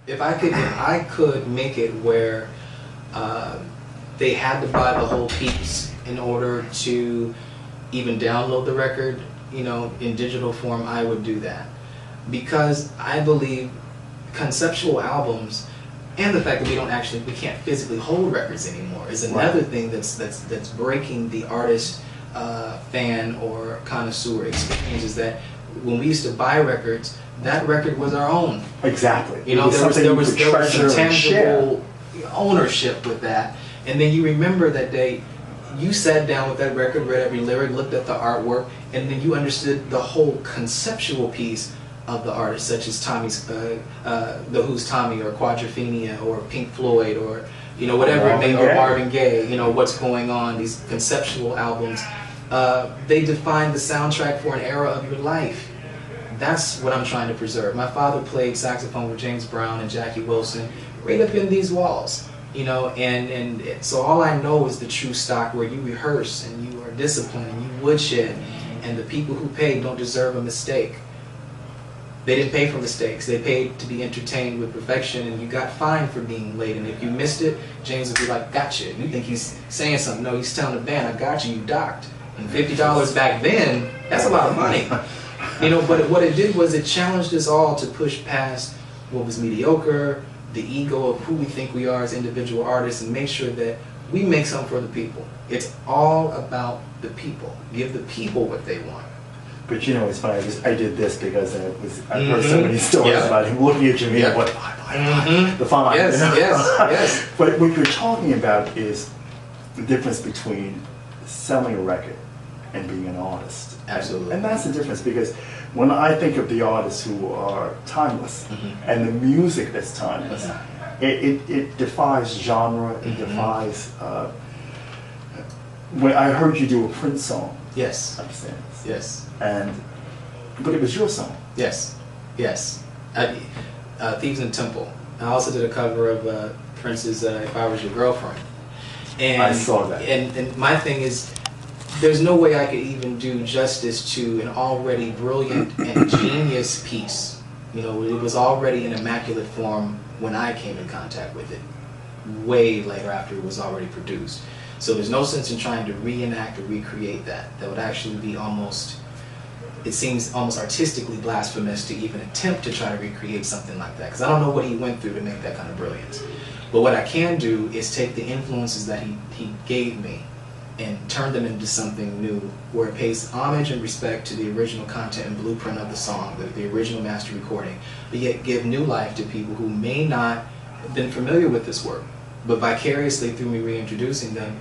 If I could make it where they had to buy the whole piece in order to even download the record, you know, in digital form, I would do that. Because I believe conceptual albums and the fact that we can't physically hold records anymore is another thing that's breaking the artist, fan, or connoisseur experience. Is that when we used to buy records, that record was our own. Exactly. You know, there was some tangible ownership with that. And then you remember that day, you sat down with that record, read every lyric, looked at the artwork, and then you understood the whole conceptual piece of the artist, such as Tommy's, The Who's Tommy, or Quadrophenia, or Pink Floyd, or, you know, whatever it may, or Marvin Gaye, you know, what's going on, these conceptual albums. They define the soundtrack for an era of your life. That's what I'm trying to preserve. My father played saxophone with James Brown and Jackie Wilson right up in these walls, you know, and so all I know is the true stock, where you rehearse and you are disciplined and you woodshed, and the people who paid don't deserve a mistake. They didn't pay for mistakes. They paid to be entertained with perfection, and you got fined for being late. And if you missed it, James would be like, "Gotcha." You think he's saying something? No, he's telling the band, "I got you. You docked." And $50 back then, that's a lot of money. You know, but what it did was it challenged us all to push past what was mediocre, the ego of who we think we are as individual artists, and make sure that we make something for the people. It's all about the people. Give the people what they want. But you know, it's funny. I did this because I heard so many stories about him looking at Jimmy and what the fine. Yes, you know? yes. But what you're talking about is the difference between selling a record and being an artist. Absolutely. And that's the difference, because when I think of the artists who are timeless and the music that's timeless, it defies genre. It defies. When I heard you do a Prince song. Yes. Understand? Yes. But it was your song. Yes, yes. Thieves in the Temple. I also did a cover of Prince's "If I Was Your Girlfriend." And I saw that. And my thing is, there's no way I could even do justice to an already brilliant and genius piece. You know, it was already in immaculate form when I came in contact with it. Way later, after it was already produced. So there's no sense in trying to reenact or recreate that. That would actually be almost, it seems almost artistically blasphemous to even attempt to try to recreate something like that. Because I don't know what he went through to make that kind of brilliance. But what I can do is take the influences that he gave me and turn them into something new, where it pays homage and respect to the original content and blueprint of the song, the original master recording, but yet give new life to people who may not have been familiar with this work. But vicariously, through me reintroducing them,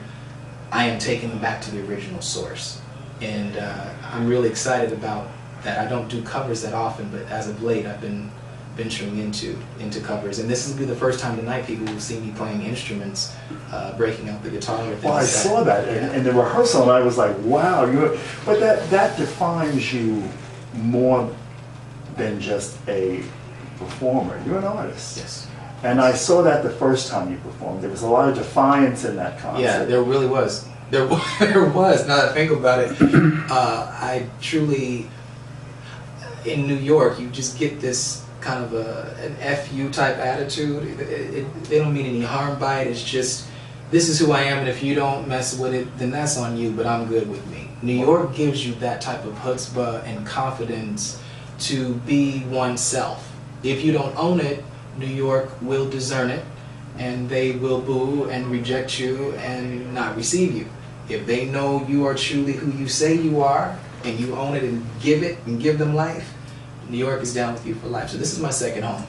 I am taking them back to the original source. And I'm really excited about that. I don't do covers that often, but as of late, I've been venturing into covers. And this will be the first time tonight people will see me playing instruments, breaking out the guitar with them. Well, I saw that in the rehearsal, and I was like, wow. But that defines you more than just a performer. You're an artist. Yes. And I saw that the first time you performed. There was a lot of defiance in that concert. Yeah, there really was. There was. Now that I think about it, I truly, in New York, you just get this kind of an FU type attitude. They don't mean any harm by it. It's just, this is who I am, and if you don't mess with it, then that's on you, but I'm good with me. New York gives you that type of chutzpah and confidence to be oneself. If you don't own it, New York will discern it, and they will boo and reject you and not receive you. If they know you are truly who you say you are, and you own it and give them life, New York is down with you for life. So this is my second home.